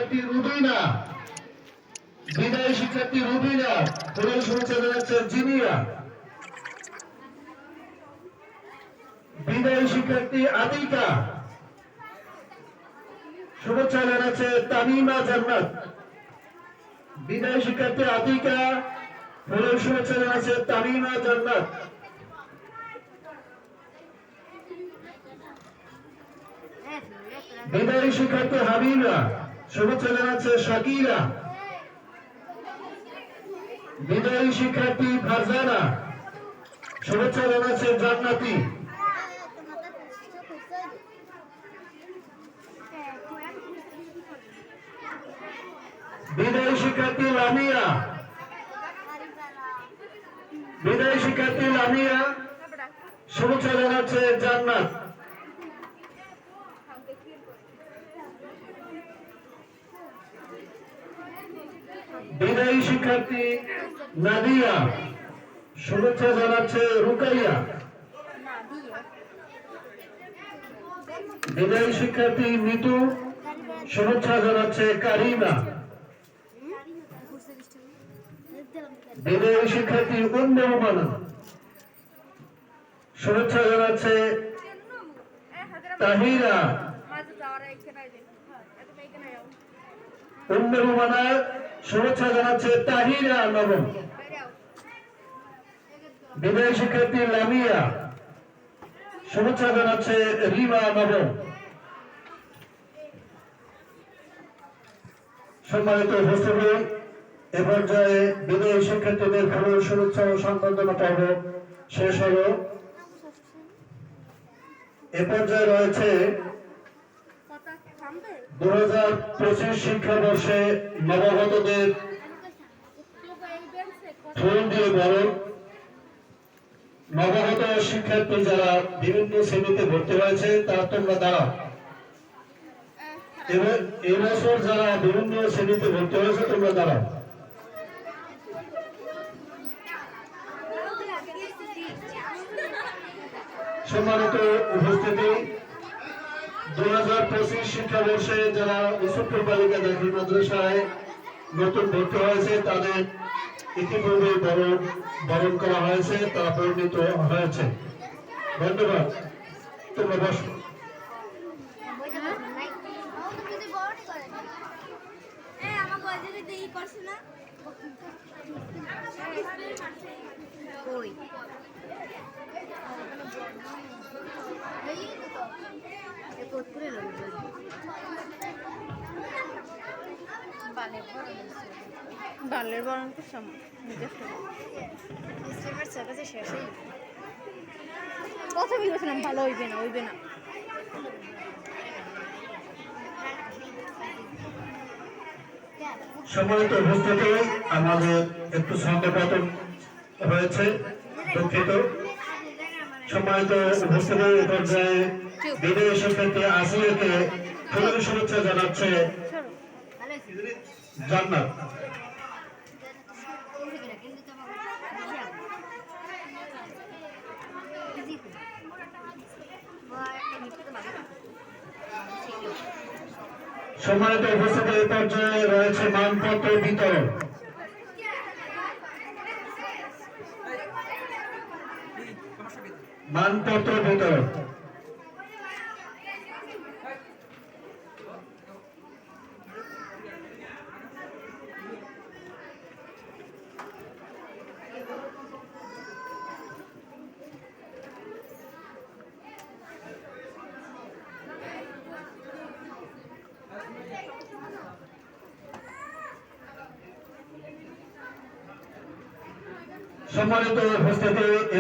শিক্ষার্থী রুবিনা, বিদায়ী শিক্ষার্থী রুবিনা, ফুলের শুভেচ্ছা জানাচ্ছে জিনিয়া। বিদায়ী শিক্ষার্থী আতিকা, শুভেচ্ছা জানাচ্ছে তামিমা জান্নাত। বিদায়ী শিক্ষার্থী আতিকা, ফুলের শুভেচ্ছা জানাচ্ছে তামিমা জান্নাত। বিদায়ী শিক্ষার্থী হাবিবা, শুভেচ্ছা জানাচ্ছে শাকিরা। বিদায়ী শিক্ষার্থী ফারজানা, শুভেচ্ছা জানাচ্ছে জান্নাতি। বিদায়ী শিক্ষার্থী লামিয়া, বিদায়ী শিক্ষার্থী লামিয়া, শুভেচ্ছা জানাচ্ছে জান্নাত। বিদায়ী শিক্ষার্থী নাদিয়া, শুভেচ্ছা জানাচ্ছে রুকাইয়া। বিদায়ী শিক্ষার্থী মিতু, শুভেচ্ছা জানাচ্ছে কারিমা। বিদায়ী শিক্ষার্থী উম্মে রুমানা, শুভেচ্ছা জানাচ্ছে তাহিরা। উম্মে রুমানা, শুভেচ্ছা জানাচ্ছে তাহিরা নবম। বিদায়ী শিক্ষার্থী লামিয়া, শুভেচ্ছা জানাচ্ছে রিমা নবম। সম্মানিত উপস্থিতি, এ পর্যায়ে বিদায়ী শিক্ষার্থীদের ফুলের শুভেচ্ছা ও সংবর্ধনা পর্ব শেষ হল। এ পর্যায়ে রয়েছে 2025 শিক্ষাবর্ষে নবাগতদের ফুল দিয়ে বরণ। নবাগত শিক্ষার্থী যারা বিভিন্ন শ্রেণীতে ভর্তি হয়েছে তারা তোমরা দাঁড়াও। এই বছর যারা বিভিন্ন শ্রেণীতে ভর্তি হয়েছে তোমরা দাঁড়াও। সম্মানিত উপস্থিতি, 2025 শিক্ষাবর্ষে যারা উচ্চতর বালিকা দাখিল মাদ্রাসায় নতুন ভর্তি হয়েছে তাদের ইতিপূর্বে বরণ করা হয়েছে, তারা পরিণত হয়েছে। ধন্যবাদ, তোমরা বসো। বালের বরণ তো কথা বলছিলাম, ভালো হইবে না হইবে না। সম্মানিত উপস্থিতি, আমাদের একটু সংকটপতন হয়েছে, দুঃখিত। সম্মানিত উপস্থিতি, এ পর্যায়ে বিদায়ী শিক্ষার্থী আসিয়াকে ফুলের শুভেচ্ছা জানাচ্ছে জান্নাত। সম্মানিত উপস্থিতি, এই পর্যায়ে রয়েছে মানপত্র বিতরণ। মানপত্র বিতরণ। সম্মানিত উপস্থিতি,